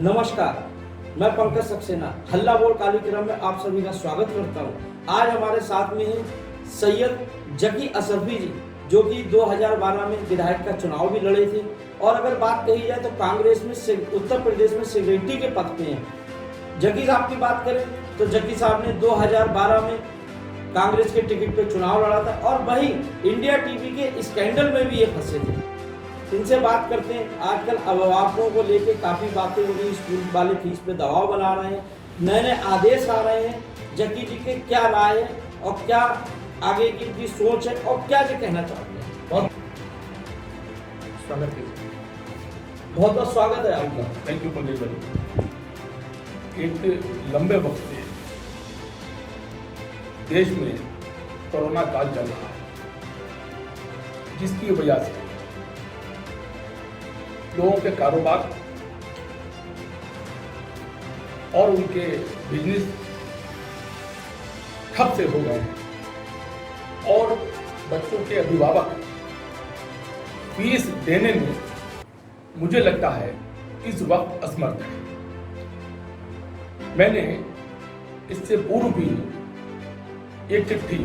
नमस्कार, मैं पंकज सक्सेना हल्ला बोल कार्यक्रम में आप सभी का स्वागत करता हूं। आज हमारे साथ में है सैयद जकी अशरफी जी, जो कि 2012 में विधायक का चुनाव भी लड़े थे और अगर बात कही जाए तो कांग्रेस में उत्तर प्रदेश में सेक्रेटरी के पद पे हैं। जकी साहब की बात करें तो जकी साहब ने 2012 में कांग्रेस के टिकट पे चुनाव लड़ा था और वही इंडिया टीवी के स्कैंडल में भी ये फंसे थे। इनसे बात करते हैं। आजकल अभिभावकों को लेके काफ़ी बातें हो रही, स्कूल वाले फीस पे दबाव बना रहे हैं, नए नए आदेश आ रहे हैं। जकी जी के क्या राय है और क्या आगे की इनकी सोच है और क्या जी कहना चाहते हैं? बहुत स्वागत है, बहुत बहुत स्वागत है आपका। थैंक यू पंकज भाई। एक लंबे वक्त से देश में कोरोना काल चल रहा है, जिसकी वजह से लोगों के कारोबार और उनके बिजनेस ठप से हो गए हैं और बच्चों के अभिभावक फीस देने में मुझे लगता है इस वक्त असमर्थ है। मैंने इससे पूर्व भी एक चिट्ठी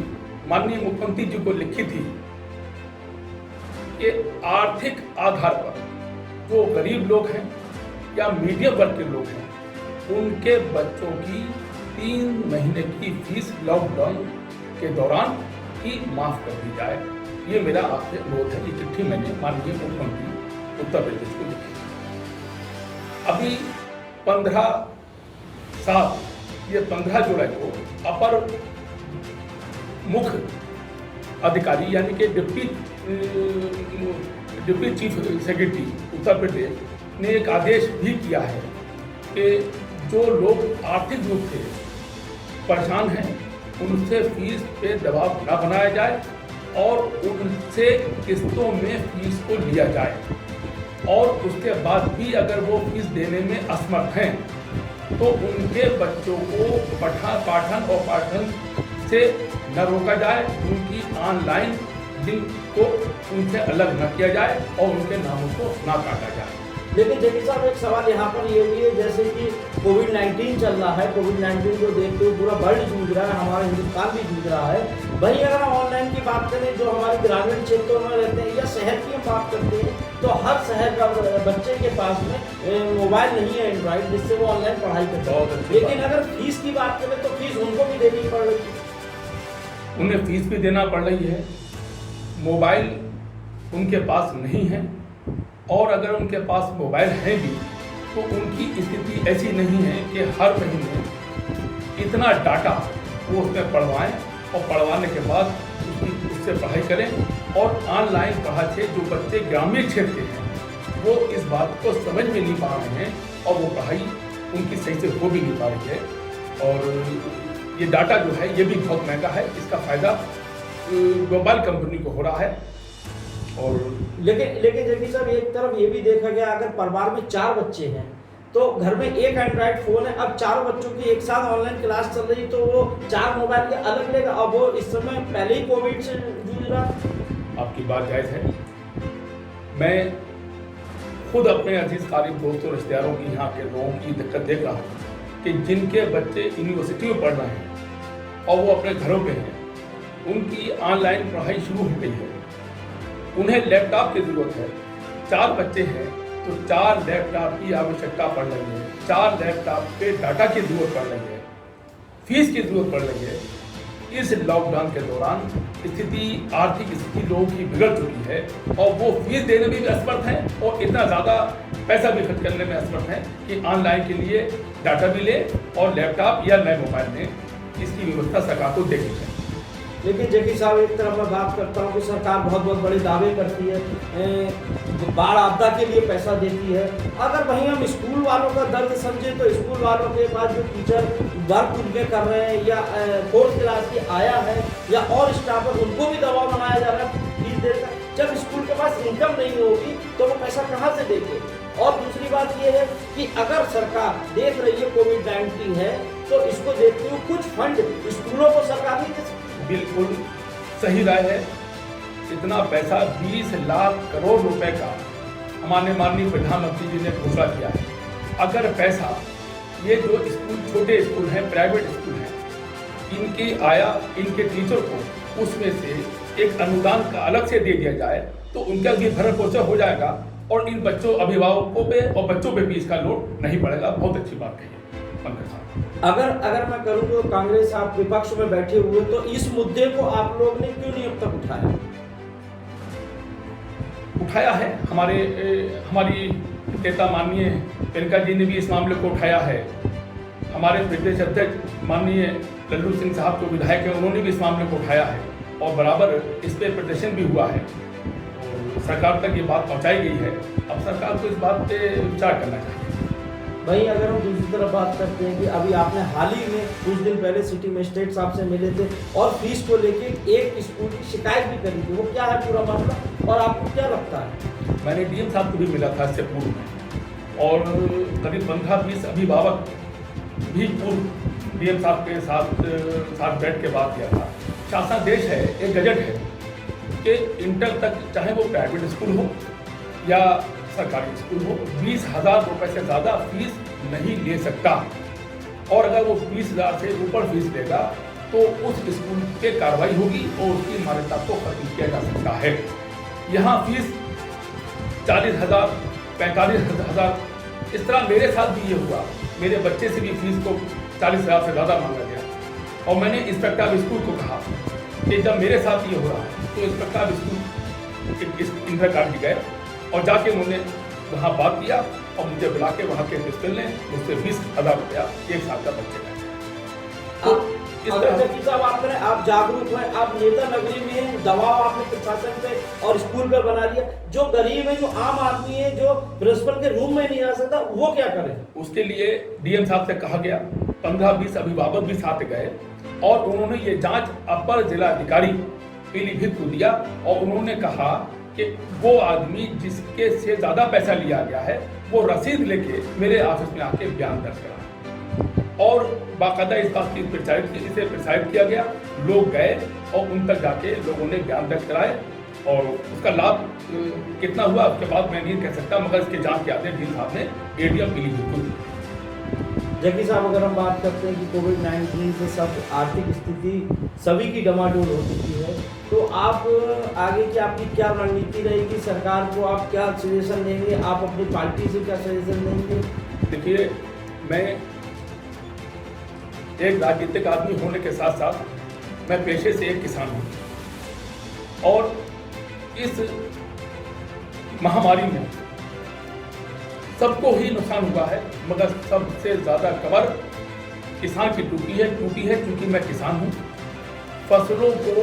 माननीय मुख्यमंत्री जी को लिखी थी कि आर्थिक आधार पर जो गरीब लोग हैं या मीडियम वर्ग के लोग हैं, उनके बच्चों की 3 महीने की फीस लॉकडाउन के दौरान ही माफ कर दी जाए। ये मेरा आपसे अनुरोध है। ये चिट्ठी मैंने माननीय मुख्यमंत्री उत्तर प्रदेश को लिखी। अभी 15 जुलाई को अपर मुख्य अधिकारी यानी कि deputy chief secretary Uttar Pradesh ने एक आदेश भी किया है कि जो लोग आर्थिक रूप से परेशान हैं उनसे फीस पे दबाव न बनाया जाए और उनसे किस्तों में फीस को लिया जाए और उसके बाद भी अगर वो फीस देने में असमर्थ हैं तो उनके बच्चों को पाठन से न रोका जाए, उनकी ऑनलाइन दिन को उनसे अलग न किया जाए और उनके नामों को ना काटा जाए। लेकिन जकी साहब एक सवाल यहाँ पर ये भी है, जैसे कि कोविड-19 चल रहा है, कोविड-19 को देखते हुए पूरा वर्ल्ड जूझ रहा है, हमारा हिंदुस्तान भी जूझ रहा है। वहीं अगर हम ऑनलाइन की बात करें, जो हमारे ग्रामीण क्षेत्रों में रहते हैं या शहर की हम बात करते हैं, तो हर शहर का बच्चे के पास में मोबाइल नहीं है एंड्रॉइड, जिससे वो ऑनलाइन पढ़ाई करते हैं। लेकिन अगर फीस की बात करें तो फीस उनको भी देनी पड़ रही है, उन्हें फीस भी देना पड़ रही है, मोबाइल उनके पास नहीं है और अगर उनके पास मोबाइल है भी तो उनकी स्थिति ऐसी नहीं है कि हर महीने इतना डाटा वो उसमें पढ़वाएं और पढ़वाने के बाद उससे पढ़ाई करें। और ऑनलाइन पढ़ाई से जो बच्चे ग्रामीण क्षेत्र के हैं वो इस बात को समझ में नहीं पा रहे हैं और वो पढ़ाई उनकी सही से हो भी नहीं पा रही है। और ये डाटा जो है ये भी बहुत महंगा है, इसका फायदा मोबाइल कंपनी को हो रहा है। और लेकिन जकी साहब एक तरफ ये भी देखा गया, अगर परिवार में 4 बच्चे हैं तो घर में एक एंड्रॉइड फोन है, अब 4 बच्चों की एक साथ ऑनलाइन क्लास चल रही तो वो 4 मोबाइल के अलग लेगा। अब वो इस समय पहले ही कोविड से जूझ रहा। आपकी बात जायज है। मैं खुद अपने अजीज कारीब दोस्तों रिश्तेदारों की यहाँ के लोगों की दिक्कत देख रहा हूँ कि जिनके बच्चे यूनिवर्सिटी में पढ़ रहे हैं और वो अपने घरों पे हैं, उनकी ऑनलाइन पढ़ाई शुरू हो गई है, उन्हें लैपटॉप की जरूरत है। 4 बच्चे हैं तो 4 लैपटॉप की आवश्यकता पड़ रही है, 4 लैपटॉप पे डाटा की जरूरत पड़ रही है, फीस की जरूरत पड़ रही है। इस लॉकडाउन के दौरान आर्थिक स्थिति लोगों की बिगड़ चुकी है और वो फीस देने में भी असमर्थ हैं और इतना ज़्यादा पैसा भी खर्च करने में असमर्थ हैं कि ऑनलाइन के लिए डाटा भी ले और लैपटॉप या नए मोबाइल में इसकी व्यवस्था सरकार को देखनी चाहिए। लेकिन जकी साहब एक तरफ मैं बात करता हूँ कि सरकार बहुत बड़े दावे करती है, बाढ़ आपदा के लिए पैसा देती है। अगर वहीं हम स्कूल वालों का दर्द समझें तो स्कूल वालों के पास जो टीचर वर्क उनके कर रहे हैं या 4th क्लास की आया है या और स्टाफ है, उनको भी दबाव बनाया जा रहा है फीस देकर। जब स्कूल के पास इनकम नहीं होगी तो वो पैसा कहाँ से देंगे? और दूसरी बात ये है कि अगर सरकार देख रही है कोविड-19 है तो इसको देखते हुए कुछ फंड स्कूलों को सरकार नहीं दे सकती। बिल्कुल सही राय है। इतना पैसा 20 लाख करोड़ रुपए का हमारे माननीय प्रधानमंत्री जी ने घोषणा किया है अगर पैसा ये जो स्कूल छोटे स्कूल हैं, प्राइवेट स्कूल हैं, इनकी आया इनके टीचर को उसमें से एक अनुदान का अलग से दे दिया जाए तो उनका भी भरण पोषण हो जाएगा और इन बच्चों अभिभावकों पे और बच्चों पे भी इसका लोड नहीं पड़ेगा। बहुत अच्छी बात है पंकज साहब। अगर मैं करूं तो कांग्रेस, आप विपक्ष में बैठे हुए, तो इस मुद्दे को आप लोग ने क्यों नहीं अब तक उठाया है? हमारी नेता माननीय प्रियंका जी ने भी इस मामले को उठाया है। हमारे प्रदेश अध्यक्ष माननीय लल्लू सिंह साहब जो विधायक हैं उन्होंने भी इस मामले को उठाया है और बराबर इस पे प्रदर्शन भी हुआ है। सरकार तक ये बात पहुंचाई गई है। अब सरकार को इस बात पे विचार करना चाहिए। भाई अगर हम दूसरी तरफ बात करते हैं कि अभी आपने हाल ही में कुछ दिन पहले सिटी मजिस्ट्रेट साहब से मिले थे और फीस को लेके एक स्कूल की शिकायत भी करी थी, वो क्या है पूरा मामला और आपको क्या लगता है? मैंने डीएम साहब को भी मिला था इससे पूर्व में और करीब 15-20 अभिभावक भी पूर्व डीएम साहब के साथ बैठ के बात किया था। शासनादेश है, एक गजट है कि इंटर तक चाहे वो प्राइवेट स्कूल हो या सरकारी स्कूल हो 20,000 रुपये से ज़्यादा फीस नहीं ले सकता और अगर वो 20,000 से ऊपर फीस लेगा तो उस स्कूल पे कार्रवाई होगी और उसकी मान्यता को खत्म किया जा सकता है। यहाँ फीस 40,000, 45,000 इस तरह मेरे साथ भी ये हुआ। मेरे बच्चे से भी फीस को 40,000 से ज़्यादा मांगा गया और मैंने इंस्पेक्टर ऑफ स्कूल को कहा कि जब मेरे साथ ये हो रहा है तो inspector of school Indira Gandhi गए और जाके उन्होंने वहाँ बात किया और मुझे बुला के वहाँ के प्रिंसिपल ने मुझसे 20,000 रुपया एक साल का बच्चे का। आप जागरूक हैं, आप नेता नगरी में दबाव आपने प्रशासन पे और स्कूल पे बना लिया। जो गरीब है, जो आम आदमी है, जो प्रिंसिपल के रूम में नहीं आ सकता, वो क्या करे? उसके लिए डीएम साहब से कहा गया, 15-20 अभिभावक भी साथ गए और उन्होंने ये जांच अपर जिलाधिकारी पीलीभीत को दिया और उन्होंने कहा कि वो आदमी जिसके से ज़्यादा पैसा लिया गया है वो रसीद लेके मेरे ऑफिस में आके बयान दर्ज करा और बाकायदा इस बात की प्रचारित किया गया। लोग गए और उन तक जाके लोगों ने बयान दर्ज कराए और उसका लाभ कितना हुआ उसके बाद मैं नहीं कह सकता, मगर इसके जांच के आदेश डीएम साहब ने एडीएम पीलीभीत को दिए। जबकि साहब अगर हम बात करते हैं कि कोविड-19 से सब आर्थिक स्थिति सभी की डमाडोल हो चुकी है, तो आप आगे की आपकी क्या रणनीति रहेगी? सरकार को आप क्या सजेशन देंगे? आप अपनी पार्टी से क्या सजेशन देंगे? देखिए, मैं एक राजनीतिक आदमी होने के साथ साथ मैं पेशे से एक किसान हूँ और इस महामारी में सबको ही नुकसान हुआ है, मगर सबसे ज़्यादा कमर किसान की टूटी है क्योंकि मैं किसान हूँ। फसलों को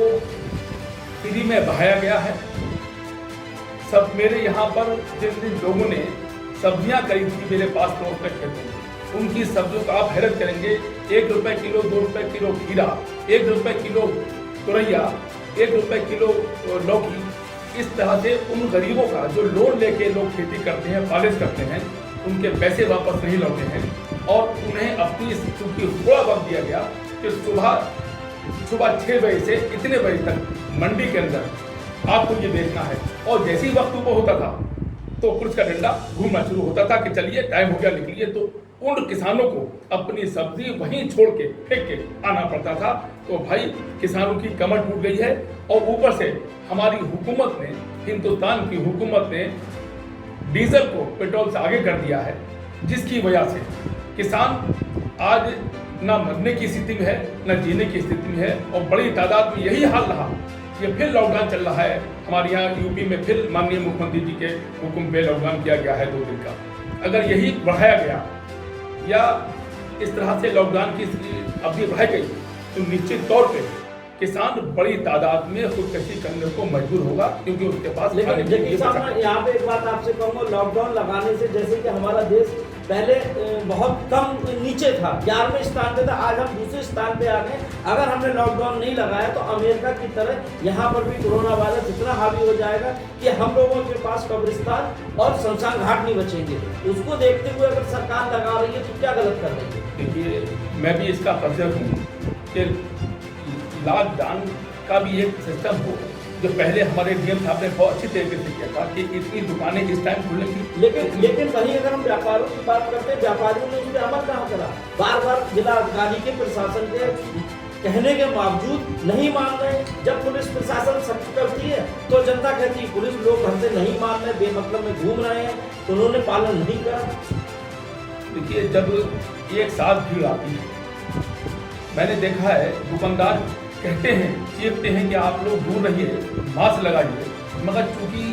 फ्री में बहाया गया है। सब मेरे यहाँ पर जिन लोगों ने सब्जियाँ खरीदी थी मेरे पास पड़ोस में खेतों में, उनकी सब्जियों का आप हैरत करेंगे, 1 रुपये किलो, 2 रुपये किलो खीरा, 1 रुपये किलो तुरैया, 1 रुपये किलो लौकी। इस तरह से उन गरीबों का जो लोन लेके लोग खेती करते हैं, पॉलिश करते हैं, उनके पैसे वापस नहीं लौटे हैं और उन्हें अपनी चूंकि थोड़ा वक्त दिया गया कि सुबह 6 बजे से इतने बजे तक मंडी के अंदर आपको ये बेचना है और जैसे ही वक्त ऊपर होता था तो पुलिस का डंडा घूमना शुरू होता था कि चलिए टाइम हो गया निकलिए, तो उन किसानों को अपनी सब्जी वहीं छोड़ के फेंक के आना पड़ता था। तो भाई किसानों की कमर टूट गई है और ऊपर से हमारी हुकूमत ने, हिंदुस्तान की हुकूमत ने डीजल को पेट्रोल से आगे कर दिया है, जिसकी वजह से किसान आज ना मरने की स्थिति में है न जीने की स्थिति में है और बड़ी तादाद में यही हाल रहा। ये फिर लॉकडाउन चल रहा है हमारे यहाँ यूपी में, फिर माननीय मुख्यमंत्री जी के हुक्म पे लॉकडाउन किया गया है 2 दिन का। अगर यही बढ़ाया गया या इस तरह से लॉकडाउन की अवधि बढ़ाई गई तो निश्चित तौर पे किसान बड़ी तादाद में खुदकशी करने को मजबूर होगा, क्योंकि उसके पास। लेकिन जबकि साहब यहाँ पे एक बात आपसे कहूँगा, लॉकडाउन लगाने से जैसे कि हमारा देश पहले बहुत कम नीचे था, 11वें स्थान पे था, आज हम दूसरे स्थान पे आ गए। अगर हमने लॉकडाउन नहीं लगाया तो अमेरिका की तरह यहाँ पर भी कोरोना वायरस इतना हावी हो जाएगा कि हम लोगों के पास कब्रिस्तान और शमशान घाट नहीं बचेंगे। उसको देखते हुए अगर सरकार लगा रही है तो क्या गलत कर रही है? देखिए, मैं भी इसका पक्षधर हूँ कि लॉकडाउन का भी एक सिस्टम हो जो पहले हमारे डीएम साहब ने बहुत अच्छी तरीके से किया था कि इतनी दुकानें इस टाइम खुलेंगी। लेकिन वहीं अगर हम व्यापारियों की बात करते हैं, व्यापारियों ने इस पर अमल कहाँ करा। बार बार जिला अधिकारी के प्रशासन के कहने के बावजूद नहीं मान रहे। जब पुलिस प्रशासन सख्त करती है तो जनता कहती है पुलिस लोग हमसे नहीं मान रहे, बेमतलब में घूम रहे हैं, तो उन्होंने पालन नहीं करा। देखिए, जब एक साथ भीड़ आती है, मैंने देखा है दुकानदार कहते हैं, चीखते हैं कि आप लोग दूर रहिए, मास्क लगाइए, मगर चूंकि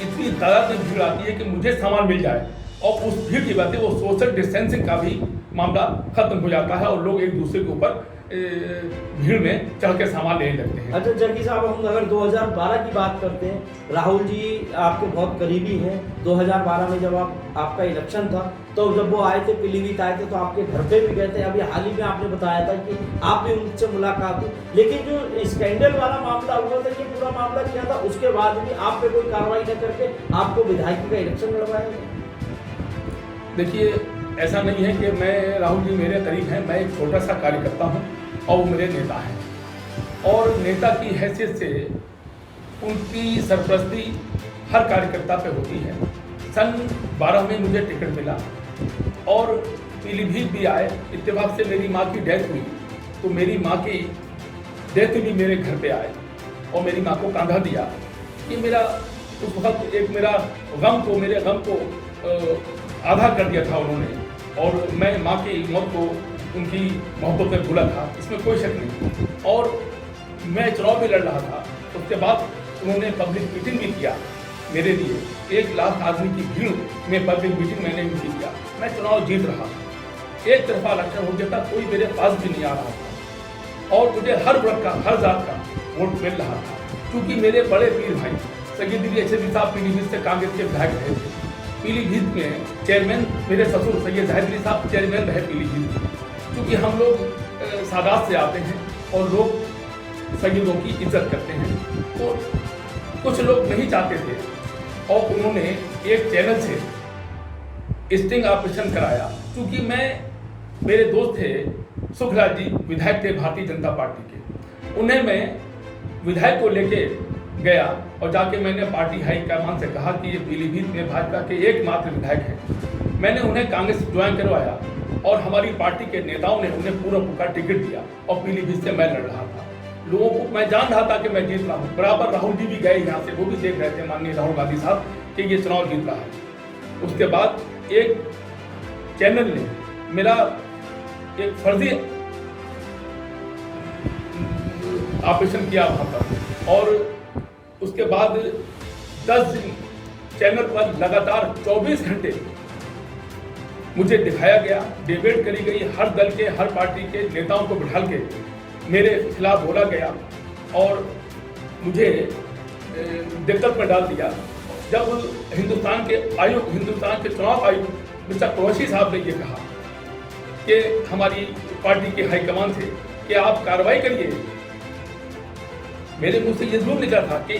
इतनी तादाद में भीड़ आती है कि मुझे सामान मिल जाए, और उस भीड़ की बातें वो सोशल डिस्टेंसिंग का भी मामला खत्म हो जाता है और लोग एक दूसरे के ऊपर भीड़ में चढ़ के सामान लेने लगते हैं। अच्छा जग्गी साहब, हम अगर 2012 की बात करते हैं, राहुल जी आपके बहुत करीबी हैं। 2012 में जब आपका इलेक्शन था, तो जब वो आए थे, पीलीभीत आए थे, तो आपके घर पे भी गए थे। अभी हाल ही में आपने बताया था कि आप भी उनसे मुलाकात हुई, लेकिन जो स्कैंडल वाला मामला हुआ था, ये पूरा मामला क्या था, उसके बाद भी आप पे कोई कार्रवाई न करके आपको विधायक का इलेक्शन लड़वाया गया। देखिए, ऐसा नहीं है कि मैं, राहुल जी मेरे करीब हैं, मैं एक छोटा सा कार्यकर्ता हूं और वो मेरे नेता हैं, और नेता की हैसियत से उनकी सरपरस्ती हर कार्यकर्ता पे होती है। सन 12 में मुझे टिकट मिला और पीलीभीत भी आए। इत्तेफाक से मेरी माँ की डेथ हुई, तो मेरी माँ की डेथ भी मेरे घर पे आए और मेरी माँ को कांधा दिया। ये मेरा उस वक्त एक मेरा मेरे गम को आधा कर दिया था उन्होंने, और मैं माँ की मौत को, उनकी मोहब्बत में भूला था, इसमें कोई शक नहीं। और मैं चुनाव भी लड़ रहा था, उसके बाद उन्होंने पब्लिक मीटिंग भी किया मेरे लिए। 1 लाख आदमी की भीड़ में पब्लिक मीटिंग मैंने भी किया। मैं चुनाव जीत रहा था, एक तरफा इलेक्शन हो गया था, कोई मेरे पास भी नहीं आ रहा था, और मुझे हर वर्ग का, हर जात का वोट मिल रहा था, क्योंकि मेरे बड़े पीर भाई सैयद अली अशरफी साहब पीलीभीत से कांग्रेस के विधायक रहे थे। पीलीभीत में चेयरमैन मेरे ससुर सैयद जाहिद अली साहब चेयरमैन रहे पीलीभीत, क्योंकि हम लोग सादात से आते हैं और लोग सैयदों की इज्जत करते हैं। तो कुछ लोग नहीं चाहते थे, और उन्होंने एक चैनल से स्टिंग ऑपरेशन कराया। क्योंकि मेरे दोस्त थे सुखराज जी, विधायक थे भारतीय जनता पार्टी के, उन्हें मैं विधायक को लेके गया और जाके मैंने पार्टी हाईकमान से कहा कि ये पीलीभीत में भाजपा के एकमात्र विधायक हैं। मैंने उन्हें कांग्रेस ज्वाइन करवाया और हमारी पार्टी के नेताओं ने उन्हें पूरा का टिकट दिया, और पीलीभीत से मैं लड़ रहा था। लोगों को मैं जान रहा था कि मैं जीत रहा हूँ। बराबर राहुल जी भी गए यहाँ से, वो भी देख रहे थे, माननीय राहुल गांधी साहब, कि ये चुनाव जीत रहा है। उसके बाद एक चैनल ने मेरा एक फर्जी ऑपरेशन किया वहाँ पर, और उसके बाद 10 दिन चैनल पर लगातार 24 घंटे मुझे दिखाया गया, डिबेट करी गई, हर दल के, हर पार्टी के नेताओं को बिठा के मेरे खिलाफ बोला गया और मुझे दिक्कत में डाल दिया। जब हिंदुस्तान के चुनाव आयुक्त मिस्टर कुरैशी साहब ने ये कहा कि हमारी पार्टी के हाईकमान से कि आप कार्रवाई करिए, मेरे मुंह से ये जरूर निकला था कि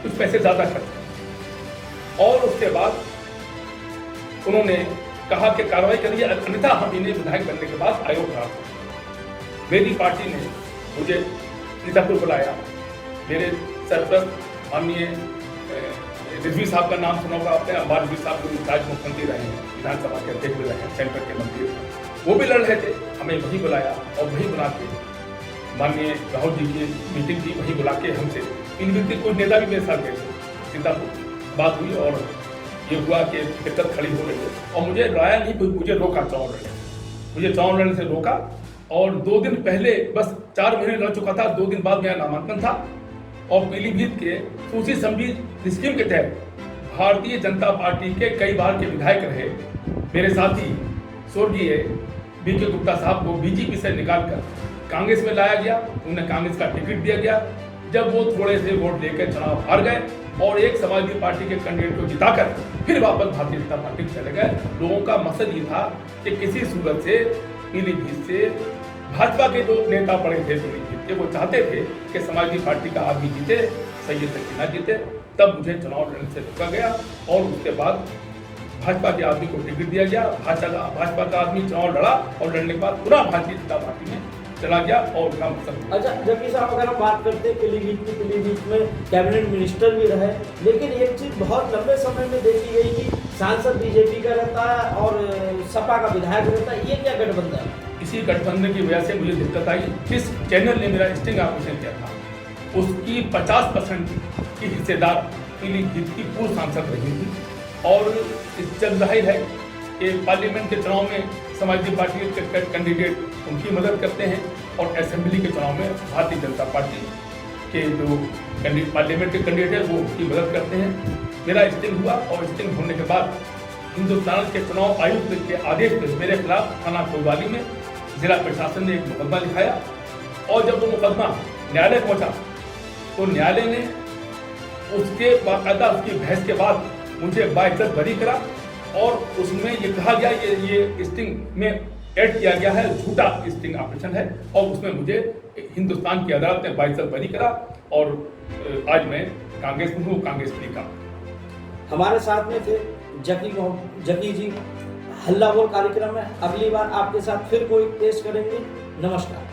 कुछ पैसे ज़्यादा खर्च, और उसके बाद उन्होंने कहा कि कार्रवाई करिए, अन्यथा हम इन्हें विधायक बनने के बाद आयोग करा। मेरी पार्टी ने मुझे सीतापुर बुलाया, मेरे सरपरस्त माननीय रिजवी साहब का नाम सुना होगा आपने, अम्बार रिजवी साहब जो राज्य मुख्यमंत्री रहे हैं, विधानसभा के अध्यक्ष भी रहे हैं, सेंटर के मंत्री, वो भी लड़ रहे थे। हमें वहीं बुलाया और वहीं बुला के माननीय राहुल जी की मीटिंग की, वहीं बुला के हमसे पीलीभीत के कुछ नेता भी मेरे साथ गए थे। सीतापुर बात हुई और ये हुआ कि दिक्कत खड़ी हो रही है, और मुझे लाया नहीं, मुझे रोका चुनाव लड़ने, मुझे चुनाव लड़ने से रोका। और 2 दिन पहले, बस 4 महीने लड़ चुका था, 2 दिन बाद मेरा नामांकन था, और पीलीभीत के सूची समझी स्कीम के तहत भारतीय जनता पार्टी के कई बार के विधायक रहे मेरे साथी स्वर्गीय बीके गुप्ता साहब को बीजेपी से निकालकर कांग्रेस में लाया गया, उन्हें कांग्रेस का टिकट दिया गया। जब वो थोड़े से वोट लेकर चुनाव हार गए और एक समाजवादी पार्टी के कैंडिडेट को जिताकर फिर वापस भारतीय जनता पार्टी में चले गए। लोगों का मकसद ये था कि किसी सूरत से पीलीभीत से भाजपा के जो नेता पड़े थे पीलीभीत के, वो चाहते थे कि समाजवादी पार्टी का आदमी जीते, सैयद तक ना जीते। तब मुझे चुनाव लड़ने से रोका गया और उसके बाद भाजपा के आदमी को टिकट दिया गया। भाजपा का आदमी चुनाव लड़ा और लड़ने के बाद पुनः भारतीय जनता पार्टी में चला गया और काम खत्म। अच्छा जबकि साहब अगर हम बात करते हैं पीलीभीत में कैबिनेट मिनिस्टर भी रहे, लेकिन एक चीज बहुत लंबे समय में देखी गई कि सांसद बीजेपी का रहता है और सपा का विधायक रहता है, ये क्या गठबंधन है? इसी गठबंधन की वजह से मुझे दिक्कत आई। जिस चैनल ने मेरा स्टिंग ऑपरेशन किया था उसकी 50% की हिस्सेदार पीलीभीत की पूर्व सांसद रही थी, और जब जाहिर है कि पार्लियामेंट के चुनाव में समाजवादी पार्टी के कैंडिडेट उनकी मदद करते हैं और असेंबली के चुनाव में भारतीय जनता पार्टी के जो पार्लियामेंट के कैंडिडेट हैं वो उसकी मदद करते हैं। मेरा स्टिंग हुआ और स्टिंग होने के बाद हिंदुस्तान के चुनाव आयुक्त के आदेश पर मेरे खिलाफ थाना कोतवाली में जिला प्रशासन ने एक मुकदमा लिखाया, और जब वो मुकदमा न्यायालय पहुंचा तो न्यायालय ने उसके बाकायदा उसकी बहस के बाद मुझे बाइज्जत बरी करा, और उसमें ये कहा गया ये स्टिंग में ऐड किया गया है, झूठा स्टिंग ऑपरेशन है, और उसमें मुझे हिंदुस्तान की अदालत ने बाइज्जत बरी करा, और आज मैं कांग्रेस में हूँ, कांग्रेस का। हमारे साथ में थे जकी जी। हल्ला बोल कार्यक्रम में अगली बार आपके साथ फिर कोई पेश करेंगे। नमस्कार।